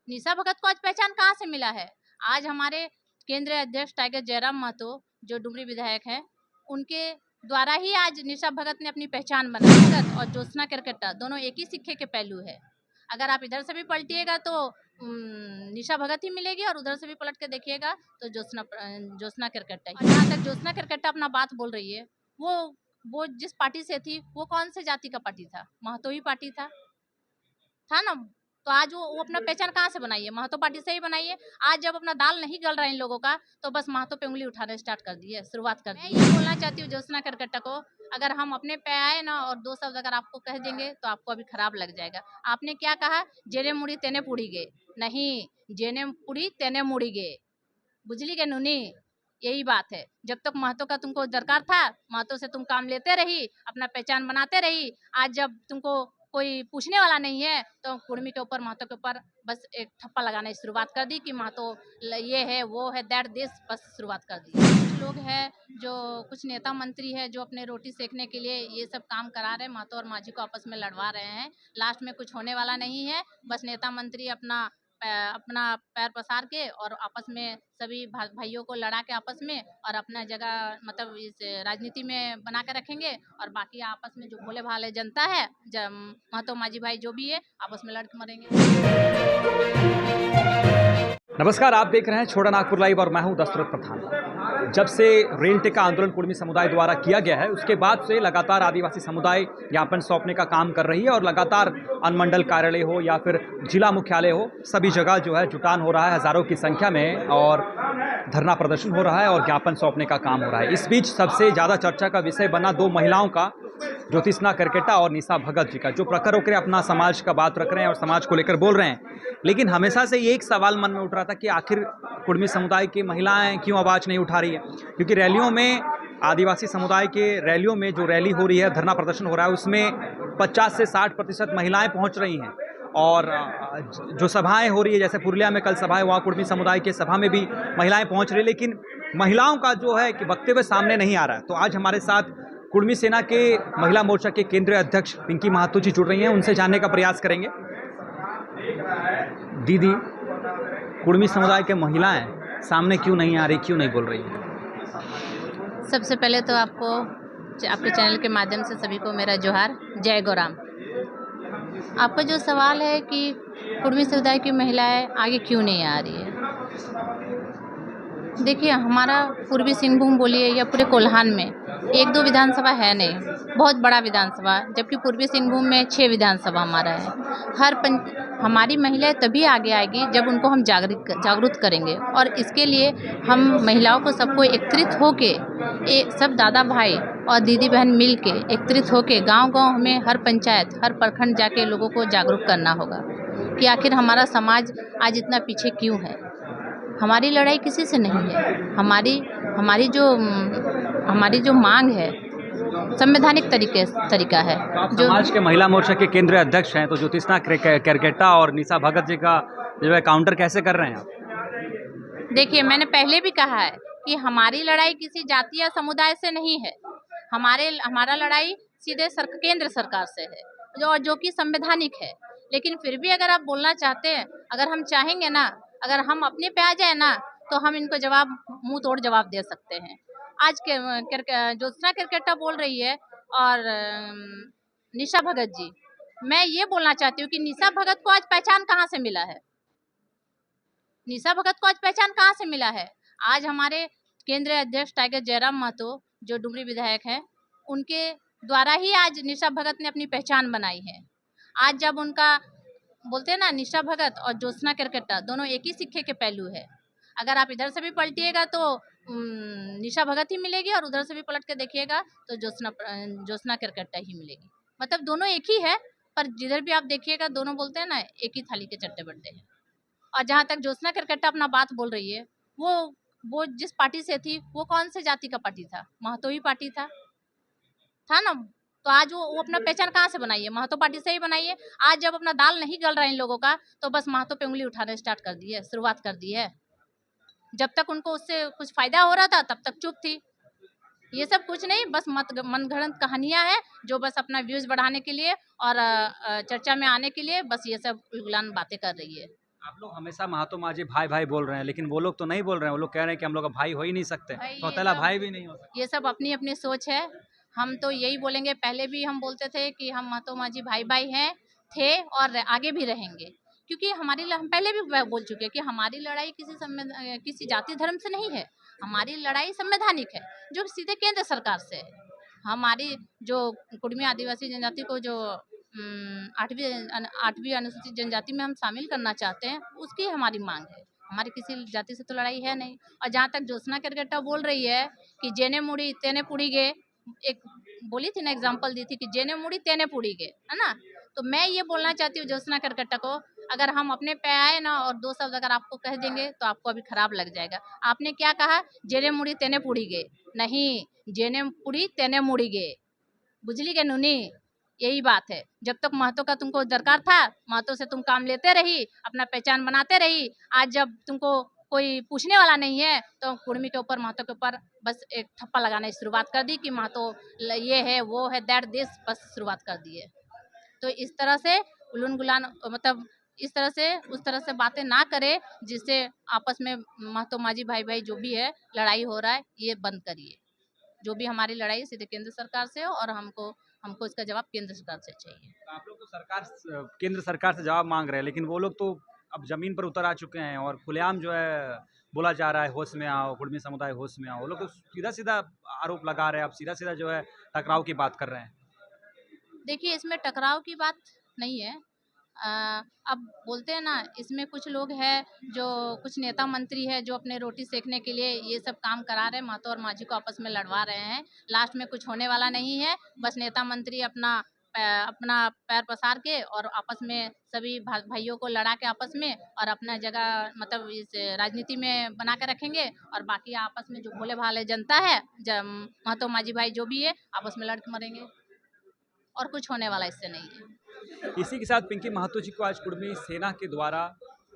निशा भगत को आज पहचान कहाँ से मिला है? आज हमारे केंद्रीय अध्यक्ष टाइगर जयराम महतो जो डुमरी विधायक हैं, उनके द्वारा ही आज निशा भगत ने अपनी पहचान बनाई। भगत और ज्योत्सना केरकेट्टा दोनों एक ही सिक्के के पहलू है। अगर आप इधर से भी पलटिएगा तो निशा भगत ही मिलेगी और उधर से भी पलट के देखिएगा तो ज्योत्सना केरकेट्टा ही। जहाँ तक ज्योत्सना केरकेट्टा अपना बात बोल रही है, वो जिस पार्टी से थी वो कौन से जाति का पार्टी था? महतो ही पार्टी था ना। तो आज वो अपना पहचान कहाँ से बनाई है? महतो पार्टी से ही बनाई है। आज जब अपना दाल नहीं गल रहा है इन लोगों का, तो बस महतो पे उंगली उठाना स्टार्ट कर दी है, शुरुआत कर दी। मैं ये बोलना चाहती हूँ ज्योत्सना केरकेट्टा को, अगर हम अपने पे आए ना और दो शब्द अगर आपको कह देंगे तो आपको अभी खराब लग जाएगा। आपने क्या कहा? जेने मुड़ी तेने पुड़ी गे। नहीं, जेने पुड़ी तेने मुड़ी गे, बुझली गे नूनी। यही बात है। जब तक महतो का तुमको दरकार था, महतो से तुम काम लेते रही, अपना पहचान बनाते रही। आज जब तुमको कोई पूछने वाला नहीं है तो कुर्मी के ऊपर, महतो के ऊपर बस एक ठप्पा लगाने की शुरुआत कर दी कि महतो ये है, वो है, दैट दिस, बस शुरुआत कर दी। कुछ लोग हैं जो, कुछ नेता मंत्री है जो अपने रोटी सेकने के लिए ये सब काम करा रहे हैं, महतो और माझी को आपस में लड़वा रहे हैं। लास्ट में कुछ होने वाला नहीं है। बस नेता मंत्री अपना पैर पसार के और आपस में सभी भाइयों को लड़ा के आपस में और अपना जगह मतलब इस राजनीति में बना के रखेंगे, और बाकी आपस में जो भोले भाले जनता है, महतो माझी भाई जो भी है, आपस में लड़ के मरेंगे। नमस्कार, आप देख रहे हैं छोटा नागपुर लाइव और मैं हूं दशरथ प्रधान। जब से रेल टिक्का आंदोलन कुर्मी समुदाय द्वारा किया गया है, उसके बाद से लगातार आदिवासी समुदाय ज्ञापन सौंपने का काम कर रही है और लगातार अनुमंडल कार्यालय हो या फिर जिला मुख्यालय हो, सभी जगह जो है जुटान हो रहा है हजारों की संख्या में, और धरना प्रदर्शन हो रहा है और ज्ञापन सौंपने का काम हो रहा है। इस बीच सबसे ज़्यादा चर्चा का विषय बना दो महिलाओं का, ज्योत्सना केरकेट्टा और निशा भगत जी का, जो प्रखर होकर अपना समाज का बात रख रहे हैं और समाज को लेकर बोल रहे हैं। लेकिन हमेशा से ये एक सवाल मन में उठ रहा था कि आखिर कुर्मी समुदाय की महिलाएं क्यों आवाज़ नहीं उठा रही है, क्योंकि रैलियों में, आदिवासी समुदाय के रैलियों में जो रैली हो रही है, धरना प्रदर्शन हो रहा है, उसमें 50 से 60% महिलाएं पहुंच रही हैं। और जो सभाएं हो रही है, जैसे पुरुलिया में कल सभा है, वहाँ कुर्मी समुदाय के सभा में भी महिलाएं पहुंच रही है, लेकिन महिलाओं का जो है कि वक्तव्य सामने नहीं आ रहा है। तो आज हमारे साथ कुर्मी सेना के महिला मोर्चा के केंद्रीय अध्यक्ष पिंकी महतो जी जुड़ रही हैं, उनसे जानने का प्रयास करेंगे। दीदी, कुर्मी समुदाय के महिलाएं सामने क्यों नहीं आ रही, क्यों नहीं बोल रही है? सबसे पहले तो आपको, आपके चैनल के माध्यम से सभी को मेरा जोहार, जय गौराम। आपका जो सवाल है कि कुर्मी समुदाय की महिलाएं आगे क्यों नहीं आ रही है, देखिए, हमारा पूर्वी सिंहभूम बोलिए या पूरे कोल्हान में एक दो विधानसभा है नहीं, बहुत बड़ा विधानसभा, जबकि पूर्वी सिंहभूम में 6 विधानसभा हमारा है। हमारी महिलाएं तभी आगे आएगी जब उनको हम जागरूक करेंगे, और इसके लिए हम महिलाओं को सबको एकत्रित होके, सब दादा भाई और दीदी बहन मिल के एकत्रित होके गांव-गांव हमें हर पंचायत, हर प्रखंड जाके लोगों को जागरूक करना होगा कि आखिर हमारा समाज आज इतना पीछे क्यों है। हमारी लड़ाई किसी से नहीं है। हमारी जो मांग है संवैधानिक तरीका है। जो समाज के महिला मोर्चा के केंद्रीय अध्यक्ष हैं, तो ज्योत्सना केरकेट्टा और निशा भगत जी का जो है काउंटर कैसे कर रहे हैं आप? देखिए, मैंने पहले भी कहा है कि हमारी लड़ाई किसी जाति या समुदाय से नहीं है। हमारा लड़ाई सीधे केंद्र सरकार से है, जो कि संवैधानिक है। लेकिन फिर भी अगर आप बोलना चाहते हैं, अगर हम चाहेंगे ना, अगर हम अपने पे आ जाए ना, तो हम इनको मुंह तोड़ जवाब दे सकते हैं। आज ज्योत्सना केरकेट्टा बोल रही है और निशा भगत जी, मैं ये बोलना चाहती हूँ कि निशा भगत को आज पहचान कहाँ से मिला है? निशा भगत को आज पहचान कहाँ से मिला है? आज हमारे केंद्रीय अध्यक्ष टाइगर जयराम महतो जो डुमरी विधायक हैं, उनके द्वारा ही आज निशा भगत ने अपनी पहचान बनाई है। आज जब उनका बोलते हैं ना, निशा भगत और ज्योत्सना केरकेट्टा दोनों एक ही सिक्के के पहलू है। अगर आप इधर से भी पलटिएगा तो निशा भगत ही मिलेगी और उधर से भी पलट के देखिएगा तो ज्योत्सना केरकेट्टा ही मिलेगी। मतलब दोनों एक ही है, पर जिधर भी आप देखिएगा दोनों बोलते हैं ना, एक ही थाली के चट्टे बट्टे हैं। और जहाँ तक ज्योत्सना केरकेट्टा अपना बात बोल रही है, वो जिस पार्टी से थी वो कौन से जाति का पार्टी था? महतो ही पार्टी था ना। तो आज वो अपना पहचान कहाँ से बनाई है? महतो पार्टी से ही बनाई है। आज जब अपना दाल नहीं गल रहा है इन लोगों का, तो बस महतो पे उंगली उठाना स्टार्ट कर दी है, शुरुआत कर दी है। जब तक उनको उससे कुछ फायदा हो रहा था तब तक चुप थी। ये सब कुछ नहीं, बस मनगढ़ंत कहानियां हैं जो बस अपना व्यूज बढ़ाने के लिए और चर्चा में आने के लिए बस ये सब उलगुलान बातें कर रही है। आप लोग हमेशा महातो माझी भाई भाई बोल रहे हैं, लेकिन वो लोग तो नहीं बोल रहे हैं। वो लोग कह रहे हैं कि हम लोग का भाई हो ही नहीं सकते, भाई सौतेला भाई भी नहीं हो सकते। ये सब अपनी अपनी सोच है। हम तो यही बोलेंगे, पहले भी हम बोलते थे कि हम महतो माझी भाई भाई हैं, थे और आगे भी रहेंगे। क्योंकि हम पहले भी बोल चुके हैं कि हमारी लड़ाई किसी जाति धर्म से नहीं है। हमारी लड़ाई संवैधानिक है, जो सीधे केंद्र सरकार से है। हमारी जो कुड़मी आदिवासी जनजाति को जो आठवीं अनुसूचित जनजाति में हम शामिल करना चाहते हैं, उसकी हमारी मांग है। हमारी किसी जाति से तो लड़ाई है नहीं। और जहाँ तक ज्योत्सना केरकेट्टा बोल रही है कि जेने मुड़ी तेने पुड़ी गे, एक बोली थी ना, एग्जाम्पल दी थी कि जेने मुड़ी तेने पुड़ी गे, है ना। तो मैं ये बोलना चाहती हूँ ज्योत्सना केरकेट्टा को, अगर हम अपने पे आए ना और दो शब्द अगर आपको कह देंगे तो आपको अभी खराब लग जाएगा। आपने क्या कहा, जेने मुड़ी तेने पुड़ी गे, नहीं, जेने पुड़ी तेने मुड़ी गे, बुझली के नूनी। यही बात है। जब तक महतो का तुमको दरकार था, महतो से तुम काम लेते रही, अपना पहचान बनाते रही। आज जब तुमको कोई पूछने वाला नहीं है तो कुर्मी के ऊपर, महतो के ऊपर बस एक ठप्पा लगाने की शुरुआत कर दी कि महतो ये है वो है दैट दिस, बस शुरुआत कर दी है। तो इस तरह से उलून गुलान, मतलब इस तरह से उस तरह से बातें ना करे जिससे आपस में महतो माझी भाई भाई जो भी है लड़ाई हो रहा है, ये बंद करिए। जो भी हमारी लड़ाई सीधे केंद्र सरकार से हो और हमको इसका जवाब केंद्र सरकार से चाहिए। तो आप लोग तो केंद्र सरकार से जवाब मांग रहे हैं, लेकिन वो लोग तो अब जमीन पर उतर आ चुके हैं और खुलेआम जो है बोला जा रहा है होश में आओ, कुर्मी समुदाय होश में आओ। वो लोग तो सीधा सीधा आरोप लगा रहे हैं, अब सीधा सीधा जो है टकराव की बात कर रहे हैं। देखिए, इसमें टकराव की बात नहीं है। अब बोलते हैं ना, इसमें कुछ लोग हैं, जो कुछ नेता मंत्री है जो अपने रोटी सेकने के लिए ये सब काम करा रहे हैं, महतो और माझी को आपस में लड़वा रहे हैं। लास्ट में कुछ होने वाला नहीं है। बस नेता मंत्री अपना पैर पसार के और आपस में सभी भाइयों को लड़ा के आपस में और अपना जगह, मतलब इस राजनीति में बना के रखेंगे। और बाकी आपस में जो भोले भाले जनता है, महतो माझी भाई जो भी है, आपस में लड़ के मरेंगे। और कुछ होने वाला इससे नहीं है। इसी के साथ पिंकी महतो जी को आज कुर्मी सेना के द्वारा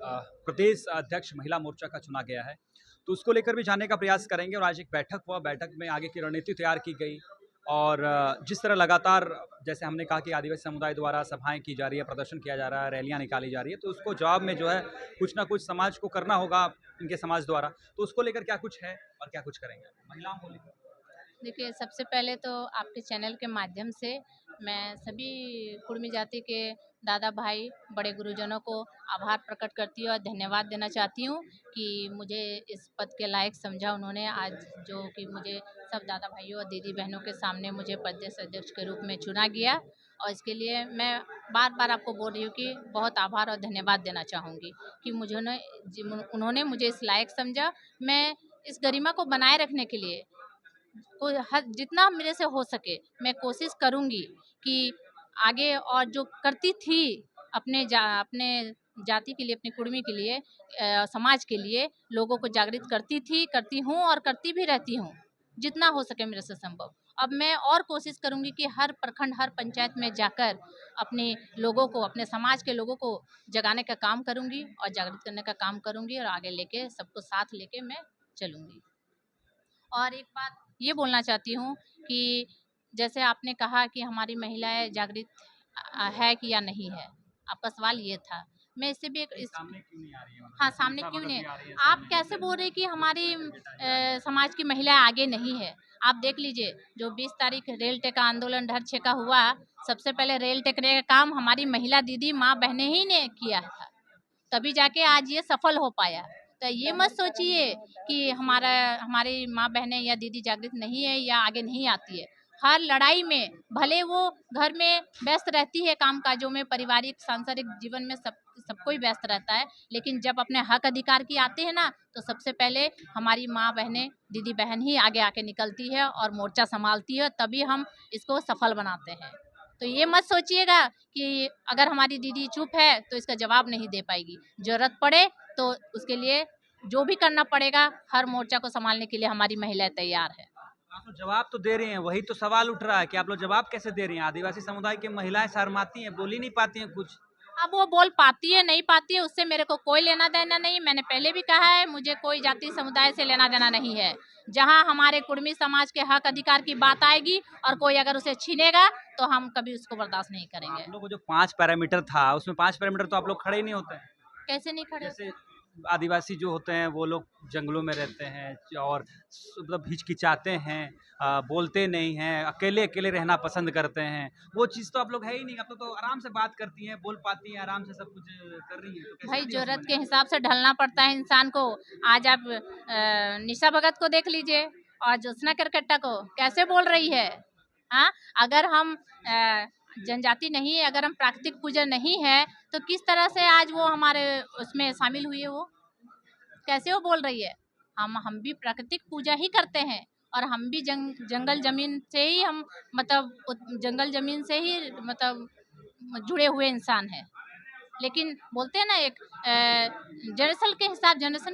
प्रदेश अध्यक्ष महिला मोर्चा का चुना गया है, तो उसको लेकर भी जानने का प्रयास करेंगे। और आज एक बैठक हुआ, बैठक में आगे की रणनीति तैयार की गई। और जिस तरह लगातार, जैसे हमने कहा कि आदिवासी समुदाय द्वारा सभाएं की जा रही है, प्रदर्शन किया जा रहा है, रैलियां निकाली जा रही है, तो उसको जवाब में जो है कुछ ना कुछ समाज को करना होगा, इनके समाज द्वारा। तो उसको लेकर क्या कुछ है और क्या कुछ करेंगे महिलाओं को लेकर? देखिए, सबसे पहले तो आपके चैनल के माध्यम से मैं सभी कुर्मी जाति के दादा भाई, बड़े गुरुजनों को आभार प्रकट करती हूँ और धन्यवाद देना चाहती हूँ कि मुझे इस पद के लायक समझा उन्होंने आज, जो कि मुझे सब दादा भाइयों और दीदी बहनों के सामने मुझे प्रदेश अध्यक्ष के रूप में चुना गया। और इसके लिए मैं बार बार आपको बोल रही हूँ कि बहुत आभार और धन्यवाद देना चाहूँगी कि उन्होंने मुझे इस लायक समझा। मैं इस गरिमा को बनाए रखने के लिए जितना मेरे से हो सके मैं कोशिश करूंगी कि आगे, और जो करती थी अपने जाति के लिए, अपनी कुर्मी के लिए, समाज के लिए लोगों को जागृत करती थी, करती हूँ और करती भी रहती हूँ जितना हो सके मेरे से संभव। अब मैं और कोशिश करूंगी कि हर प्रखंड, हर पंचायत में जाकर अपने लोगों को, अपने समाज के लोगों को जगाने का काम करूंगी और जागृत करने का काम करूंगी और आगे लेके सबको साथ लेके मैं चलूंगी। और एक बात ये बोलना चाहती हूँ कि जैसे आपने कहा कि हमारी महिलाएं जागृत है कि या नहीं है, आपका सवाल ये था। मैं इससे भी सामने क्यों नहीं आ रही है? हाँ, सामने क्यों नहीं, आप कैसे बोल रहे कि हमारी समाज की महिलाएं आगे नहीं है। आप देख लीजिए, जो 20 तारीख रेल टेका आंदोलन ढर छेका हुआ, सबसे पहले रेल टेकने का काम हमारी महिला दीदी माँ बहनें ही ने किया था, तभी जाके आज ये सफल हो पाया। तो ये मत सोचिए कि हमारी माँ बहनें या दीदी जागृत नहीं है या आगे नहीं आती है। हर लड़ाई में भले वो घर में व्यस्त रहती है, काम काजों में, पारिवारिक सांसारिक जीवन में सब कोई व्यस्त रहता है, लेकिन जब अपने हक अधिकार की आते हैं ना, तो सबसे पहले हमारी माँ बहनें, दीदी बहन ही आगे आके निकलती है और मोर्चा संभालती है, तभी हम इसको सफल बनाते हैं। तो ये मत सोचिएगा कि अगर हमारी दीदी चुप है तो इसका जवाब नहीं दे पाएगी। जरूरत पड़े तो उसके लिए जो भी करना पड़ेगा, हर मोर्चा को संभालने के लिए हमारी महिलाएं तैयार है। आप लोग जवाब तो दे रही हैं, वही तो सवाल उठ रहा है कि आप लोग जवाब कैसे दे रही हैं? आदिवासी समुदाय की महिलाएं शर्माती हैं, बोल ही नहीं पाती हैं कुछ। अब वो बोल पाती है नहीं पाती है, उससे मेरे को कोई लेना देना नहीं। मैंने पहले भी कहा है, मुझे कोई जाति समुदाय से लेना देना नहीं है। जहाँ हमारे कुर्मी समाज के हक अधिकार की बात आएगी और कोई अगर उसे छीनेगा तो हम कभी उसको बर्दाश्त नहीं करेंगे। आप लोग को जो 5 पैरामीटर था, उसमें 5 पैरामीटर तो आप लोग खड़े ही नहीं होते हैं। कैसे नहीं खड़े होते? जैसे आदिवासी जो होते हैं वो लोग जंगलों में रहते हैं और मतलब हिचकिचाते हैं, बोलते नहीं हैं, अकेले अकेले रहना पसंद करते हैं। वो चीज़ तो आप लोग है ही नहीं, आप लोग तो आराम से बात करती हैं, बोल पाती हैं, आराम से सब कुछ कर रही हैं, तो कैसे भाई आदिवासी जरूरत के बने? हिसाब से ढलना पड़ता है इंसान को। आज आप निशा भगत को देख लीजिए और ज्योत्सना केरकेट्टा को कैसे बोल रही है। हाँ, अगर हम जनजाति नहीं है, अगर हम प्राकृतिक पूजन नहीं है, तो किस तरह से आज वो हमारे उसमें शामिल हुई है? वो कैसे वो बोल रही है? हम भी प्राकृतिक पूजा ही करते हैं और हम भी जंगल जमीन से ही हम मतलब जंगल जमीन से ही मतलब जुड़े हुए इंसान हैं। लेकिन बोलते हैं ना एक जनरेशन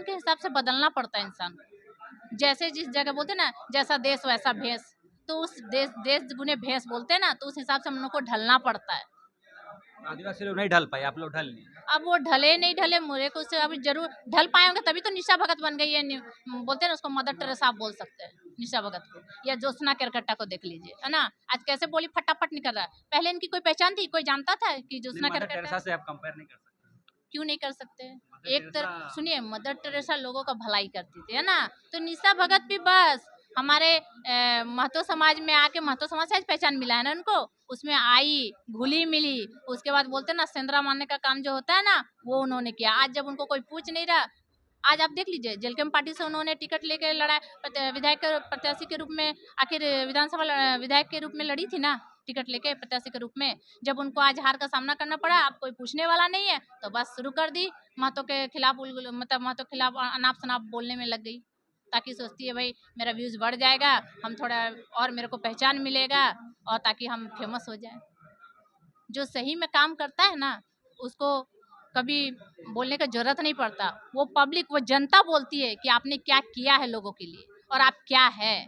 के हिसाब से बदलना पड़ता है इंसान को। जैसे जिस जगह बोलते हैं ना, जैसा देश वैसा भेष, तो उस देश गुने भेष बोलते हैं ना, तो उस हिसाब से हम लोग को ढलना पड़ता है। आदिवासी लोग नहीं ढल पाए, आप लोग ढल लिए। अब वो ढले नहीं ढले, मुझे को उससे अभी जरूर ढल पाएंगे, तभी तो निशा भगत बन गई है। बोलते हैं ना उसको मदर टेरेसा आप बोल सकते हैं निशा भगत को, या ज्योत्सना केरकेट्टा को देख लीजिए, है ना। आज कैसे बोली फटाफट निकल रहा है। पहले इनकी कोई पहचान थी? कोई जानता था कि ज्योत्सना मदर केरकेट्टा? टेरेसा से आप कंपेयर नहीं कर सकते। क्यों नहीं कर सकते? मदर एक तरह टेरेसा सुनिए, मदर टेरेसा लोगों का भलाई करती थी, है ना। तो निशा भगत भी बस हमारे महतो समाज में आके, महतो समाज से आज पहचान मिला है ना उनको, उसमें आई, घुली मिली, उसके बाद बोलते हैं ना सेंधरा मारने का काम जो होता है ना, वो उन्होंने किया। आज जब उनको कोई पूछ नहीं रहा, आज आप देख लीजिए जेलकम पार्टी से उन्होंने टिकट लेके लड़ा, विधायक प्रत्याशी के रूप में, आखिर विधानसभा विधायक के रूप में लड़ी थी ना, टिकट लेके प्रत्याशी के रूप में। जब उनको आज हार का सामना करना पड़ा, अब कोई पूछने वाला नहीं है, तो बस शुरू कर दी महतो के खिलाफ, मतलब महतो के खिलाफ अनाप शनाप बोलने में लग गई, ताकि सोचती है भाई मेरा व्यूज बढ़ जाएगा, हम थोड़ा और मेरे को पहचान मिलेगा, और ताकि हम फेमस हो जाए। जो सही में काम करता है ना, उसको कभी बोलने का जरूरत नहीं पड़ता। वो पब्लिक, वो जनता बोलती है कि आपने क्या किया है लोगों के लिए और आप क्या है।